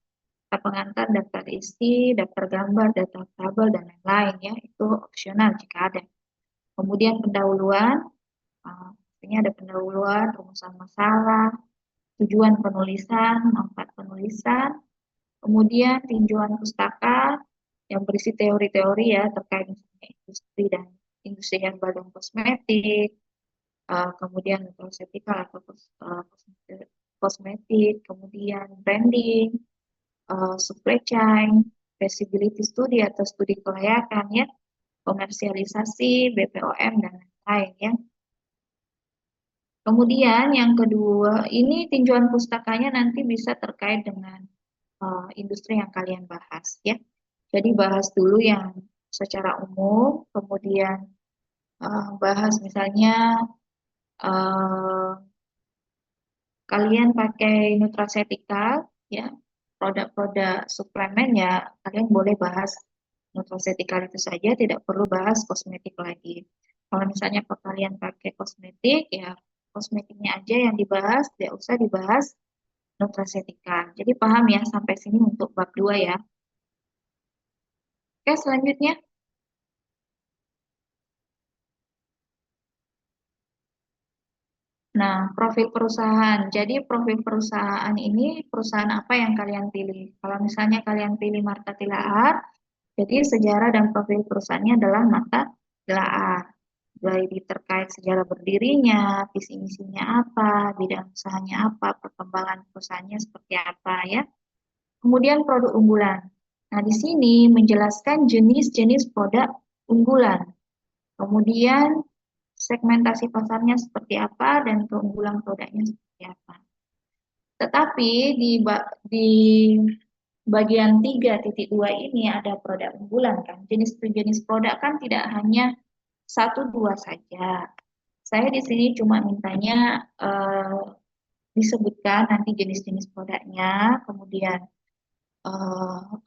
daftar pengantar, daftar isi, daftar gambar, data tabel, dan lain-lain ya. Itu opsional jika ada. Kemudian pendahuluan, ini ada pendahuluan, rumusan masalah, tujuan penulisan, manfaat penulisan, Kemudian tinjauan pustaka yang berisi teori-teori ya terkait misalnya industri dan industri yang dan kosmetik, kemudian nutraceuticals atau kosmetik, kemudian branding, supply chain, feasibility study atau studi kelayakan ya, komersialisasi, BPOM dan lain-lain ya. Kemudian yang kedua, ini tinjauan pustakanya nanti bisa terkait dengan industri yang kalian bahas ya. Jadi bahas dulu yang secara umum, kemudian bahas misalnya uh, kalian pakai nutraceuticals ya, produk-produk suplemen ya, kalian boleh bahas nutraceuticals itu saja, tidak perlu bahas kosmetik lagi. Kalau misalnya kalian pakai kosmetik ya, kosmetiknya aja yang dibahas, tidak usah dibahas nutraceuticals. Jadi paham ya sampai sini untuk bab 2 ya. Oke, selanjutnya. Nah, profil perusahaan. Jadi profil perusahaan ini perusahaan apa yang kalian pilih? Kalau misalnya kalian pilih Marta Tilaar, jadi sejarah dan profil perusahaannya adalah Marta Tilaar. Baik terkait sejarah berdirinya, visi misinya apa, bidang usahanya apa, perkembangan perusahaannya seperti apa ya. Kemudian produk unggulan. Nah, di sini menjelaskan jenis-jenis produk unggulan. Kemudian segmentasi pasarnya seperti apa dan keunggulan produknya seperti apa. Tetapi di bagian 3.2 ini ada produk unggulan kan. Jenis-jenis produk kan tidak hanya satu dua saja. Saya di sini cuma mintanya disebutkan nanti jenis-jenis produknya, kemudian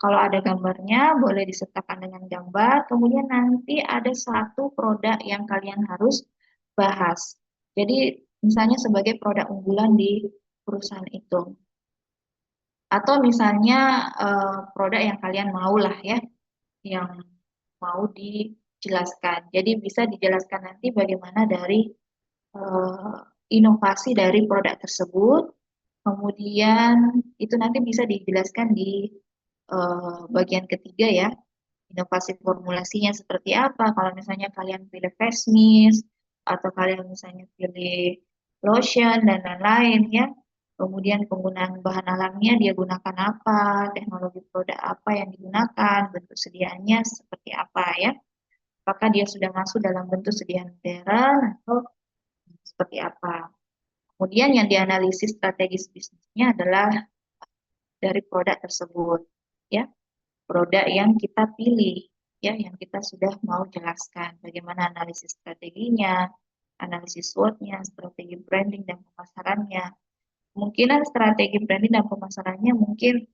kalau ada gambarnya boleh disertakan dengan gambar, kemudian nanti ada satu produk yang kalian harus bahas. Jadi misalnya sebagai produk unggulan di perusahaan itu. Atau misalnya produk yang kalian mau lah ya, yang mau dijelaskan. Jadi bisa dijelaskan nanti bagaimana dari eh, inovasi dari produk tersebut. Kemudian itu nanti bisa dijelaskan di bagian ketiga ya, inovasi formulasinya seperti apa. Kalau misalnya kalian pilih face mist atau kalian misalnya pilih lotion dan lain-lain ya. Kemudian penggunaan bahan alamnya dia gunakan apa, teknologi produk apa yang digunakan, bentuk sediaannya seperti apa ya. Apakah dia sudah masuk dalam bentuk sediaan modern atau seperti apa. Kemudian yang dianalisis strategis bisnisnya adalah dari produk tersebut ya, produk yang kita pilih ya, yang kita sudah mau jelaskan bagaimana analisis strateginya, analisis SWOT-nya, strategi branding dan pemasarannya. Kemungkinan strategi branding dan pemasarannya mungkin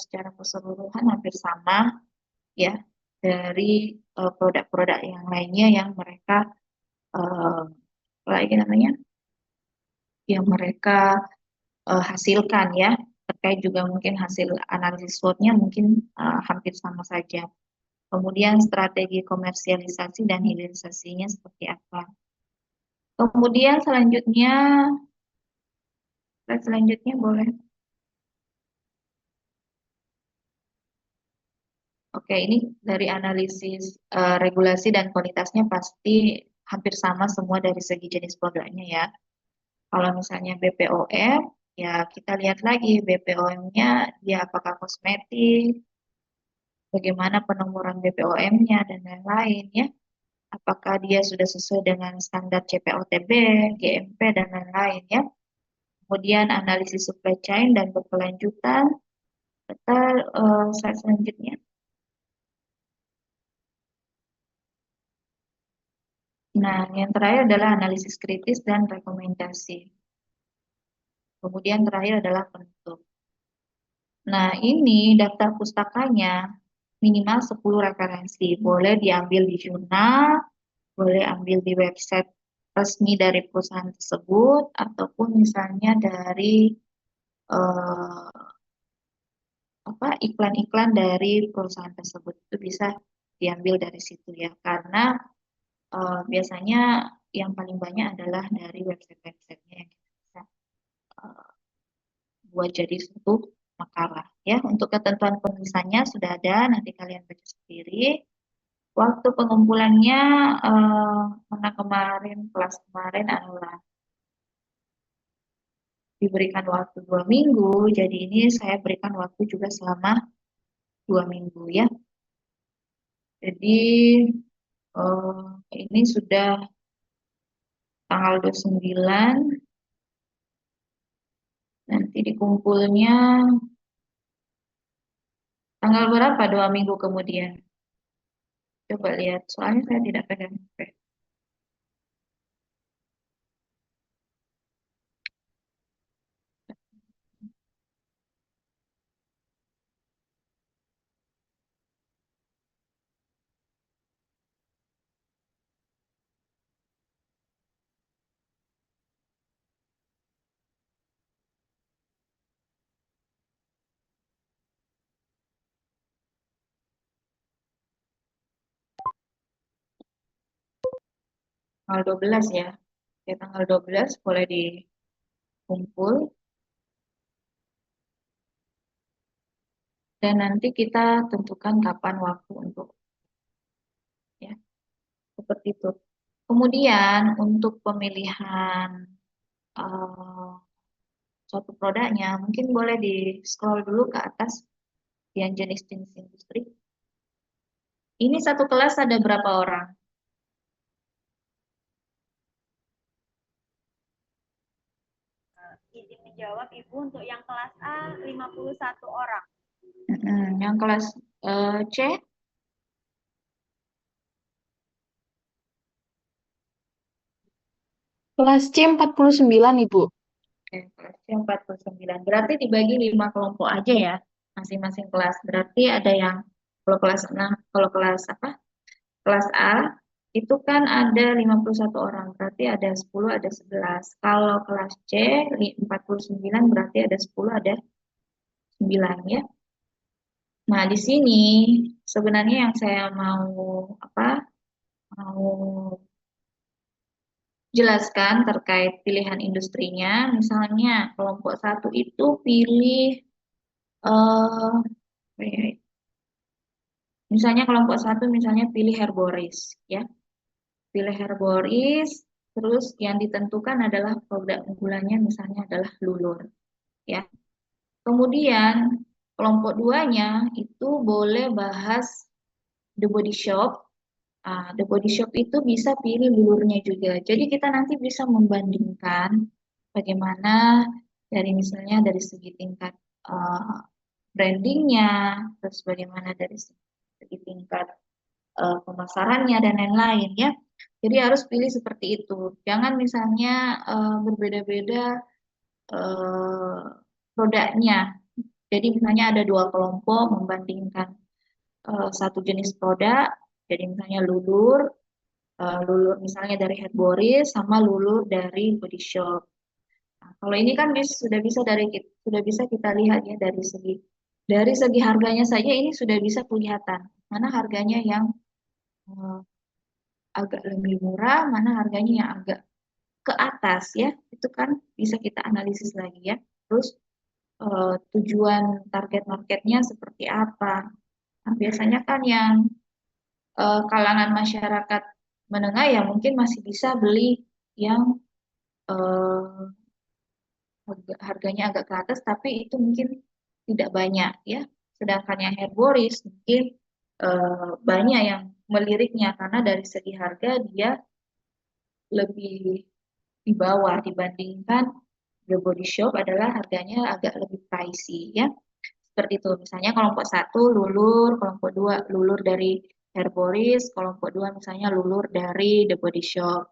secara keseluruhan hampir sama ya dari produk-produk yang lainnya yang mereka lagi namanya yang mereka hasilkan ya, terkait juga mungkin hasil analisis SWOT-nya mungkin hampir sama saja. Kemudian strategi komersialisasi dan hilirisasinya seperti apa. Kemudian selanjutnya, slide selanjutnya boleh. Oke, ini dari analisis regulasi dan kualitasnya pasti hampir sama semua dari segi jenis produknya ya. Kalau misalnya BPOM, ya kita lihat lagi BPOM-nya dia apakah kosmetik, bagaimana penomoran BPOM-nya dan lain-lain ya. Apakah dia sudah sesuai dengan standar CPOTB, GMP dan lain-lain ya. Kemudian analisis supply chain dan berkelanjutan. Serta slide selanjutnya. Nah, yang terakhir adalah analisis kritis dan rekomendasi. Kemudian terakhir adalah penutup. Nah, ini daftar pustakanya minimal 10 referensi. Boleh diambil di jurnal, boleh ambil di website resmi dari perusahaan tersebut, ataupun misalnya dari eh, apa iklan-iklan dari perusahaan tersebut itu bisa diambil dari situ ya, karena biasanya yang paling banyak adalah dari website-websitenya yang kita bisa eh, buat jadi suatu makalah. Ya, untuk ketentuan penulisannya sudah ada, nanti kalian baca sendiri. Waktu pengumpulannya karena kemarin kelas kemarin adalah diberikan waktu 2 minggu, jadi ini saya berikan waktu juga selama 2 minggu ya. Jadi ini sudah tanggal 29, nanti dikumpulnya tanggal berapa 2 minggu kemudian? Coba lihat, soalnya saya tidak pegang HP. Tanggal 12 ya. Ya, tanggal 12 boleh dikumpul. Dan nanti kita tentukan kapan waktu untuk ya, seperti itu. Kemudian untuk pemilihan eh, suatu produknya, mungkin boleh di scroll dulu ke atas yang jenis-jenis industri. Ini satu kelas ada berapa orang? Izin menjawab Ibu, untuk yang kelas A 51 orang. Yang kelas C? Kelas C 49, Ibu. Kelas C 49. Berarti dibagi 5 kelompok aja ya, masing-masing kelas. Berarti ada yang kalau kelas 6, kalau kelas apa? Kelas A itu kan ada 51 orang, berarti ada 10, ada 11. Kalau kelas C 49 berarti ada 10, ada 9 ya. Nah, di sini sebenarnya yang saya mau apa? Mau jelaskan terkait pilihan industrinya. Misalnya kelompok satu itu pilih misalnya kelompok satu misalnya pilih herboris ya. Pilih herboris, terus yang ditentukan adalah produk unggulannya misalnya adalah lulur ya. Kemudian kelompok duanya itu boleh bahas The Body Shop. The Body Shop itu bisa pilih lulurnya juga. Jadi kita nanti bisa membandingkan bagaimana dari misalnya dari segi tingkat uh, brandingnya, terus bagaimana dari segi tingkat pemasarannya dan lain-lain ya. Jadi harus pilih seperti itu. Jangan misalnya berbeda-beda uh, produknya. Jadi misalnya ada dua kelompok membandingkan satu jenis produk. Jadi misalnya lulur misalnya dari Herboris sama lulur dari Body Shop. Nah, kalau ini kan sudah bisa kita lihat ya dari segi harganya saja ini sudah bisa kelihatan mana harganya yang eh, agak lebih murah, mana harganya yang agak ke atas ya. Itu kan bisa kita analisis lagi ya. Terus tujuan target marketnya seperti apa. Nah, biasanya kan yang kalangan masyarakat menengah ya mungkin masih bisa beli yang eh, harganya agak ke atas, tapi itu mungkin tidak banyak ya. Sedangkan yang herboris mungkin banyak yang meliriknya karena dari segi harga dia lebih di bawah dibandingkan The Body Shop adalah harganya agak lebih pricey ya. Seperti itu. Misalnya kelompok satu lulur, kelompok dua lulur dari Herboris, kelompok dua misalnya lulur dari The Body Shop,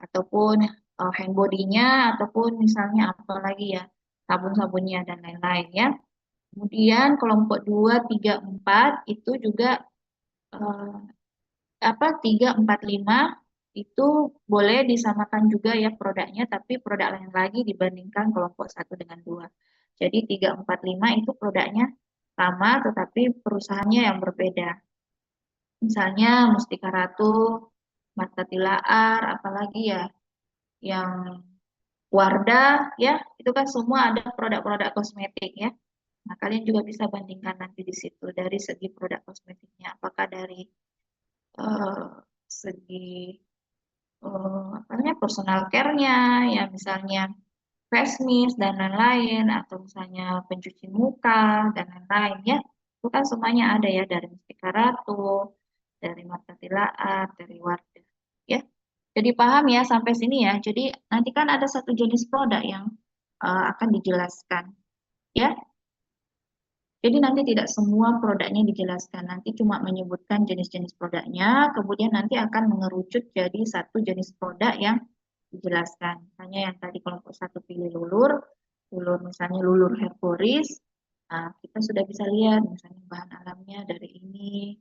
ataupun hand body-nya, ataupun misalnya apa lagi ya, sabun-sabunnya dan lain-lain ya. Kemudian kelompok 2, 3, 4 itu juga eh, 3, 4, 5 itu boleh disamakan juga ya produknya, tapi produk lain lagi dibandingkan kelompok satu dengan 2. Jadi 3, 4, 5 itu produknya sama, tetapi perusahaannya yang berbeda. Misalnya Mustika Ratu, Marta Tilaar, apalagi ya, yang Wardah, ya, itu kan semua ada produk-produk kosmetik ya. Nah, kalian juga bisa bandingkan nanti di situ dari segi produk kosmetiknya, apakah dari eh, segi apa namanya personal care-nya, ya misalnya face mist dan lain-lain, atau misalnya pencuci muka dan lain-lain ya, itu kan semuanya ada ya dari Mustika Ratu, dari Martha Tilaar, dari Wardah, ya. Jadi paham ya sampai sini ya. Jadi nanti kan ada satu jenis produk yang akan dijelaskan, ya. Jadi nanti tidak semua produknya dijelaskan, nanti cuma menyebutkan jenis-jenis produknya, kemudian nanti akan mengerucut jadi satu jenis produk yang dijelaskan. Misalnya yang tadi kelompok satu pilih lulur, lulur misalnya lulur herboris, nah, kita sudah bisa lihat misalnya bahan alamnya dari ini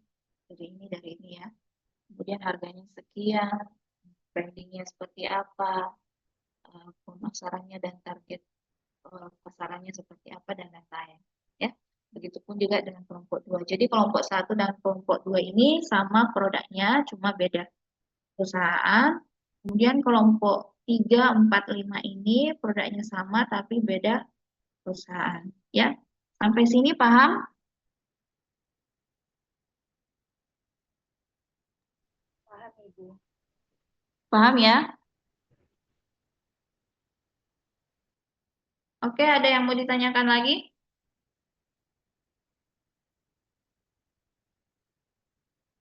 ya. Kemudian harganya sekian, brandingnya seperti apa, pemasarannya dan target pasarannya seperti apa dan lain-lain. Ya, begitupun juga dengan kelompok dua. Jadi kelompok satu dan kelompok dua ini sama produknya, cuma beda perusahaan. Kemudian kelompok 3, 4, 5 ini produknya sama tapi beda perusahaan. Ya, sampai sini paham? Paham, Ibu. Paham ya? Oke, ada yang mau ditanyakan lagi?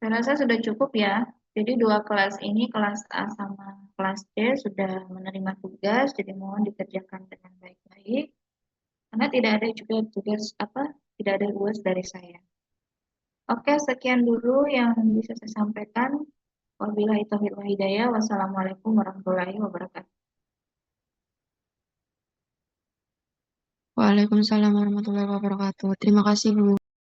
Saya rasa sudah cukup ya. Jadi dua kelas ini, kelas A sama kelas C sudah menerima tugas, jadi mohon dikerjakan dengan baik-baik. Karena tidak ada juga tugas apa, tidak ada tugas dari saya. Oke, sekian dulu yang bisa saya sampaikan. Wabillahi taufiq wal hidayah. Wassalamualaikum warahmatullahi wabarakatuh. Waalaikumsalam warahmatullahi wabarakatuh. Terima kasih, Bu.